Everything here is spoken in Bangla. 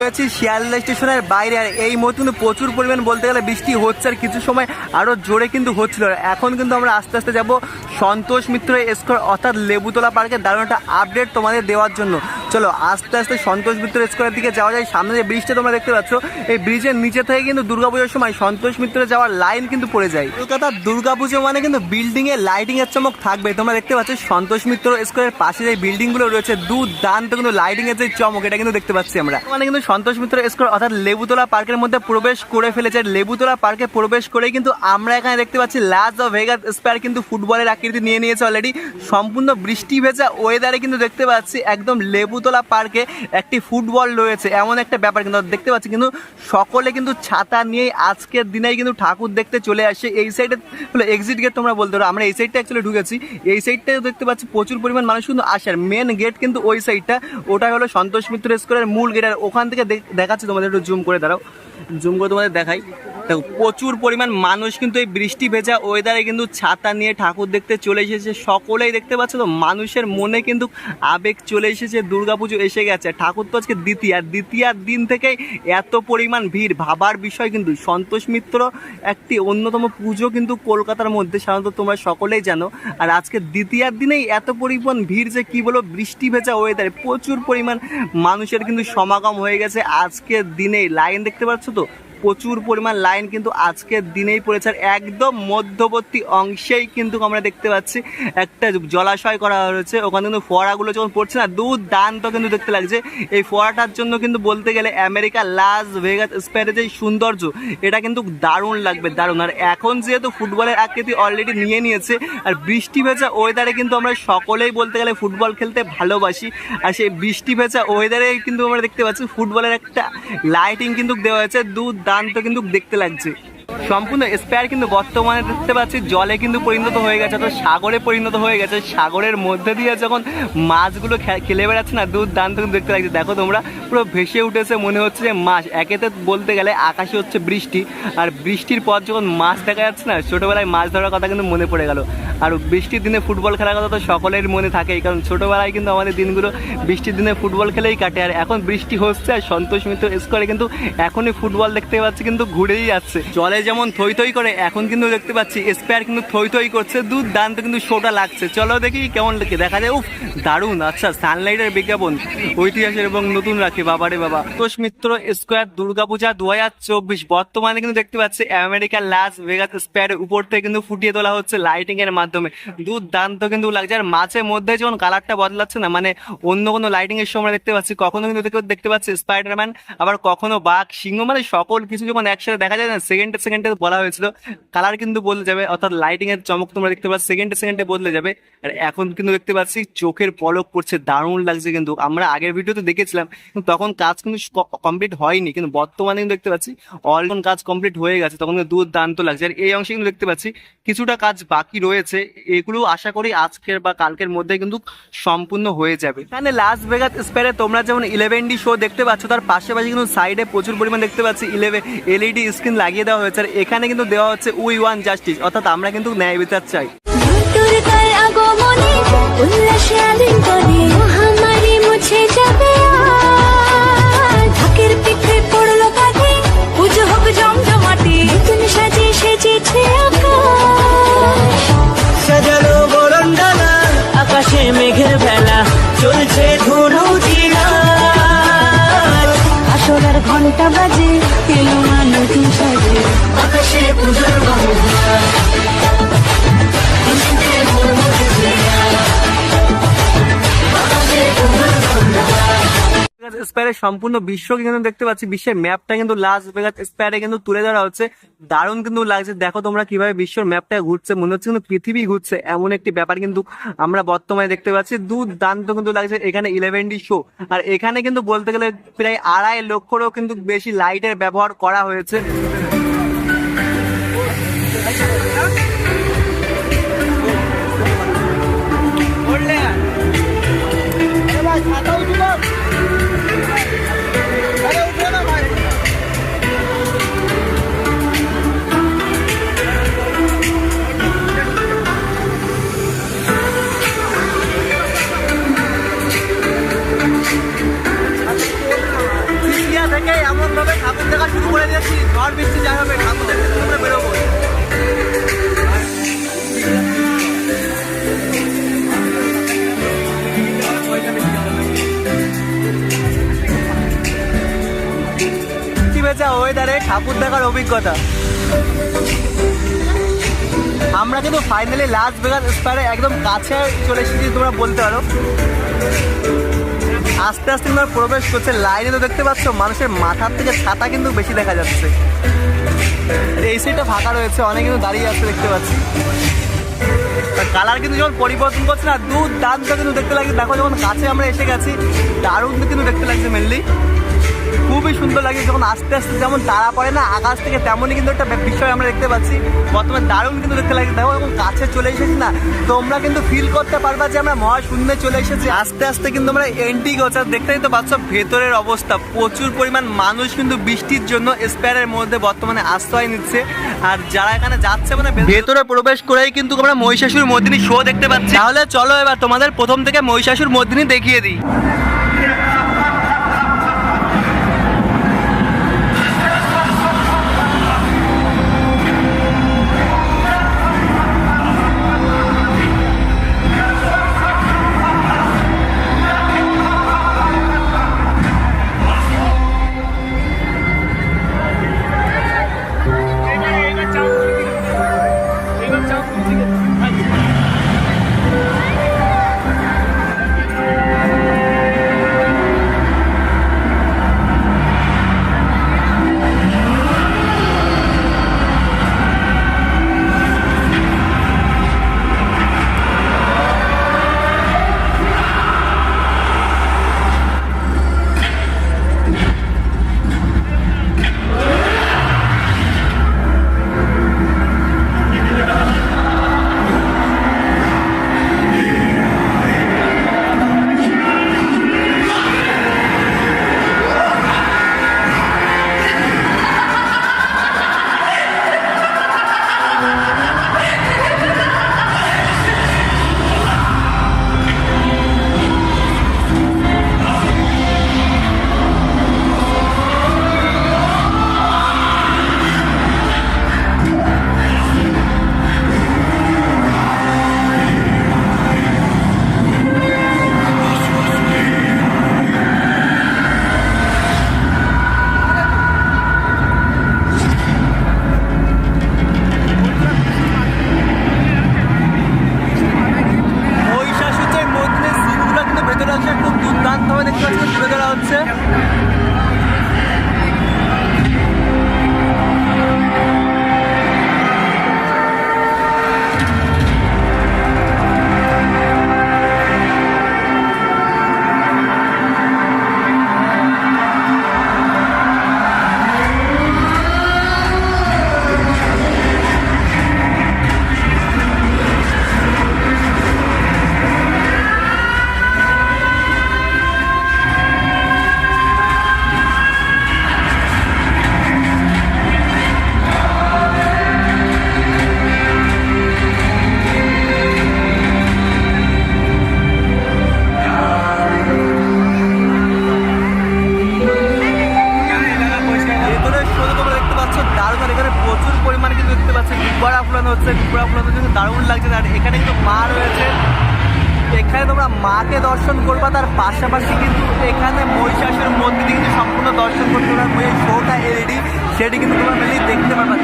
শিয়ালদা স্টেশনের বাইরে। আর এই মুহূর্তে কিন্তু প্রচুর পরিমাণ বলতে গেলে বৃষ্টি হচ্ছে, আর কিছু সময় আরও জোরে কিন্তু হচ্ছিল। এখন কিন্তু আমরা আস্তে আস্তে যাব সন্তোষ মিত্র স্কোয়ার অর্থাৎ লেবুতলা পার্কে দারুণ একটা আপডেট তোমাদের দেওয়ার জন্য। চলো আস্তে আস্তে সন্তোষ মিত্র স্কোয়ারের দিকে যাওয়া যায়। সামনে যে ব্রিজটা তোমরা দেখতে পাচ্ছ, এই ব্রিজের নিচে থেকে কিন্তু দুর্গাপুজোর সময় সন্তোষ মিত্রে যাওয়ার লাইন কিন্তু পড়ে যায়। কলকাতার দুর্গাপুজো মানে কিন্তু বিল্ডিংয়ে লাইটিংয়ের চমক থাকবে। তোমরা দেখতে পাচ্ছ সন্তোষ মিত্র স্কোয়ারের পাশে যে বিল্ডিংগুলো রয়েছে দুর্দান্ত কিন্তু লাইটিংয়ের যে চমক এটা কিন্তু দেখতে পাচ্ছি আমরা। মানে কিন্তু সন্তোষ মিত্র স্কোয়ার অর্থাৎ লেবুতলা পার্কের মধ্যে প্রবেশ করে ফেলেছে। লেবুতলা পার্কে প্রবেশ করেই কিন্তু আমরা এখানে দেখতে পাচ্ছি লাস ভেগাস স্কয়ার কিন্তু ফুটবলের আকৃতি নিয়ে নিয়েছে অলরেডি। সম্পূর্ণ বৃষ্টি ভেজা ওয়েদারে কিন্তু দেখতে পাচ্ছি একদম লেবুতলা পার্কে একটি ফুটবল রয়েছে, এমন একটা ব্যাপার কিন্তু দেখতে পাচ্ছি। কিন্তু সকলে কিন্তু ছাতা নিয়েই আজকের দিনেই কিন্তু ঠাকুর দেখতে চলে আসে। এই সাইডে হলো এক্সিট গেট, তোমরা বলতে পারো। আমরা এই সাইডটা অ্যাকচুয়ালি ঢুকেছি, এই সাইডটাও দেখতে পাচ্ছি প্রচুর পরিমাণ মানুষ কিন্তু আসে। আর মেন গেট কিন্তু ওই সাইডটা, ওটা হলো সন্তোষ মিত্র স্কয়ারের মূল গেট। আর ওখান থেকে দেখাচ্ছি তোমাদের, একটু জুম করে দাঁড়াও, জুম করে তোমাদের দেখাই। দেখো প্রচুর পরিমাণ মানুষ কিন্তু এই বৃষ্টি ভেজা ওয়েদারে কিন্তু ছাতা নিয়ে ঠাকুর দেখতে চলে এসেছে। সকলেই দেখতে পাচ্ছ তো, মানুষের মনে কিন্তু আবেগ চলে এসেছে। দুর্গাপুজো এসে গেছে, ঠাকুর তো আজকে দ্বিতীয়ার দিন থেকেই এত পরিমাণ ভিড় ভাবার বিষয়। কিন্তু সন্তোষ মিত্র একটি অন্যতম পুজো কিন্তু কলকাতার মধ্যে, সাধারণত তোমরা সকলেই জানো। আর আজকে দ্বিতীয়ার দিনেই এত পরিমাণ ভিড় যে কি বলো, বৃষ্টি ভেজা ওয়েদারে প্রচুর পরিমাণ মানুষের কিন্তু সমাগম হয়ে গেছে আজকের দিনেই। লাইন দেখতে পাচ্ছ তো, প্রচুর পরিমাণ লাইন কিন্তু আজকের দিনেই পড়েছে। আর একদম মধ্যবর্তী অংশেই কিন্তু আমরা দেখতে পাচ্ছি একটা জলাশয় করা হয়েছে। ওখানে কিন্তু ফোয়ারাগুলো যখন পড়ছে না, দুর্দান্ত কিন্তু দেখতে লাগছে। এই ফোয়ারাটার জন্য কিন্তু বলতে গেলে আমেরিকা লাস ভেগাস স্কয়ারের যে সৌন্দর্য, এটা কিন্তু দারুণ লাগবে, দারুণ। আর এখন যেহেতু ফুটবলের আকৃতি অলরেডি নিয়ে নিয়েছে, আর বৃষ্টি ভেজা ওয়েদারে কিন্তু আমরা সকলেই বলতে গেলে ফুটবল খেলতে ভালোবাসি। আর সেই বৃষ্টি ভেজা ওয়েদারে কিন্তু আমরা দেখতে পাচ্ছি ফুটবলের একটা লাইটিং কিন্তু দেওয়া হয়েছে, দুর্দান্ত কিন্তু দেখতে লাগছে। সম্পূর্ণ স্কয়ার কিন্তু বর্তমানে দেখতে পাচ্ছি জলে কিন্তু পরিণত হয়ে গেছে, অর্থাৎ সাগরে পরিণত হয়ে গেছে। সাগরের মধ্যে দিয়ে যখন মাছগুলো খেলে বেড়াচ্ছে না, দুর্দান্ত কিন্তু দেখতে লাগছে। দেখো তোমরা, পুরো ভেসে উঠেছে, মনে হচ্ছে যে মাছ। একেতে বলতে গেলে আকাশে হচ্ছে বৃষ্টি, আর বৃষ্টির পর যখন মাছ দেখা যাচ্ছে না, ছোটোবেলায় মাছ ধরার কথা কিন্তু মনে পড়ে গেল। আর বৃষ্টির দিনে ফুটবল খেলার কথা তো সকলের মনে থাকেই, কারণ ছোটোবেলায় কিন্তু আমাদের দিনগুলো বৃষ্টির দিনে ফুটবল খেলেই কাটে। আর এখন বৃষ্টি হচ্ছে, আর সন্তোষ মিত্র স্কয়ারে কিন্তু এখনই ফুটবল দেখতে পাচ্ছি কিন্তু ঘুরেই যাচ্ছে। জলে যেমন থই থই করে, এখন কিন্তু দেখতে পাচ্ছি স্কয়ার কিন্তু থই থই করছে, দুর্দান্ত কিন্তু শোটা লাগছে। চলো দেখি কেমন দেখা যায়। উফ দারুণ। আচ্ছা, সানলাইটের বিজ্ঞাপন ঐতিহাসের এবং নতুন রাখি, বাবারে বাবা। সন্তোষ মিত্র স্কয়ার দুর্গাপূজা 2024 বর্তমানে কিন্তু দেখতে পাচ্ছি আমেরিকার লাস ভেগাস স্কয়ারের উপর থেকে কিন্তু ফুটিয়ে তোলা হচ্ছে লাইটিং এর মাধ্যমে। দুর্দান্ত কিন্তু লাগছে। আর মাঝে মধ্যে যখন কালারটা বদলাচ্ছে না, মানে অন্য কোনো লাইটিং এর সময় দেখতে পাচ্ছি, কখনো কিন্তু দেখতে পাচ্ছি স্পাইডারম্যান, আবার কখনো বাঘ, সিংহ, মানে সকল কিছু যখন একসাথে দেখা যায় না, সেকেন্ডে সেকেন্ডে বলা হয়েছিল কালার কিন্তু বদলে যাবে, অর্থাৎ লাইটিং এর চমক তোমরা দেখতে পাচ্ছ সেকেন্ডে সেকেন্ডে বদলে যাবে। আর এখন কিন্তু দেখতে পাচ্ছি চোখের পলক পড়ছে, দারুণ লাগছে। কিন্তু আমরা আগের ভিডিওতে দেখেছিলাম, কিন্তু তখন কাজ কিন্তু কমপ্লিট হয়নি, কিন্তু বর্তমানে কিন্তু দেখতে পাচ্ছি অলরেডি কাজ কমপ্লিট হয়ে গেছে, তখন কিন্তু দুর্দান্ত লাগছে। আর এই অংশে কিন্তু দেখতে পাচ্ছি কিছুটা কাজ বাকি রয়েছে, এগুলো আশা করি আজকের বা কালকের মধ্যে কিন্তু সম্পূর্ণ হয়ে যাবে। এখানে লাস ভেগাস স্কয়ারে তোমরা যেমন 11D শো দেখতে পাচ্ছ, তার পাশাপাশি কিন্তু সাইডে প্রচুর পরিমাণ দেখতে পাচ্ছি LED স্ক্রিন লাগিয়ে দেওয়া হয়েছে। আর এখানে কিন্তু দেওয়া হচ্ছে উই ওয়ান জাস্টিস, অর্থাৎ আমরা কিন্তু ন্যায় বিচার চাই। আকাশে মেঘের বেলা চলছে ধুলো জিনা, আসলার ঘন্টা বাজে এলো না নতুন সাজে, আকাশে পুজোর স্কয়ারে সম্পূর্ণ বিশ্ব কিন্তু দেখতে পাচ্ছি, বিশ্বের ম্যাপটা কিন্তু লাস ভেগাস স্কয়ারে কিন্তু তুলে ধরা হচ্ছে, দারুণ কিন্তু লাগছে। দেখো তোমরা কিভাবে বিশ্বের ম্যাপটা ঘুরছে, মনে হচ্ছে কিন্তু পৃথিবী ঘুরছে, এমন একটি ব্যাপার কিন্তু আমরা বর্তমানে দেখতে পাচ্ছি। দুর্দান্ত কিন্তু লাগছে। এখানে 11D শো, আর এখানে কিন্তু বলতে গেলে প্রায় 2.5 লক্ষেরও কিন্তু বেশি লাইটের ব্যবহার করা হয়েছে। থেকে এমন ভাবে ঠাকুর দেখা শুরু করে দিয়েছি, ঝড় বৃষ্টি যাই হবে ঠাকুর দেখতে আমরা বেরোবো। ওয়েদারে ঠাকুর দেখার অভিজ্ঞতা। আমরা কিন্তু ফাইনালি লাস ভেগাস স্কয়ারে একদম কাছে চলে এসেছি তোমরা বলতে পারো। আস্তে আস্তে তোমরা প্রবেশ করছে, লাইনে তো দেখতে পাচ্ছ মানুষের মাথার থেকে ছাতা কিন্তু বেশি দেখা যাচ্ছে। এই সাইডটা ফাঁকা রয়েছে, অনেক কিন্তু দাঁড়িয়ে আসছে দেখতে পাচ্ছি। কালার কিন্তু যখন পরিবর্তন করছে না, দুর্দান্ত কিন্তু দেখতে লাগে। দেখো যখন কাছে আমরা এসে গেছি, দারুণ কিন্তু দেখতে লাগছে। মেনলি খুবই সুন্দর লাগে যখন আস্তে আস্তে যেমন তারা পড়ে না আকাশ থেকে, তেমনই কিন্তু একটা বিষয় আমরা দেখতে পাচ্ছি। বর্তমানে দারুণ কিন্তু দেখতে লাগে। দেখো যখন কাছে চলে এসেছি না, তোমরা কিন্তু ফিল করতে পারবা যে আমরা মহাশূন্যে চলে এসেছি। আস্তে আস্তে কিন্তু আমরা এন্ট্রি করছি। দেখতেই তো পাচ্ছ ভেতরের অবস্থা, প্রচুর পরিমাণ মানুষ কিন্তু বৃষ্টির জন্য স্পেয়ারের মধ্যে বর্তমানে আশ্রয় নিচ্ছে। আর যারা এখানে যাচ্ছে মানে ভেতরে প্রবেশ করেই কিন্তু আমরা মহিষাসুর মর্দিনী শো দেখতে পাচ্ছি। তাহলে চলো এবার তোমাদের প্রথম থেকে মহিষাসুর মর্দিনী দেখিয়ে দিই। দারুণ লাগছে। আর এখানে কিন্তু মা রয়েছে, এখানে তোমরা মাকে দর্শন করবা। তার পাশাপাশি কিন্তু এখানে মহিষাসুর মন্দির কিন্তু সম্পূর্ণ দর্শন করতে পারবে। শোটা এলইডি সেটি কিন্তু তোমরা মেনলি দেখতে পারবা।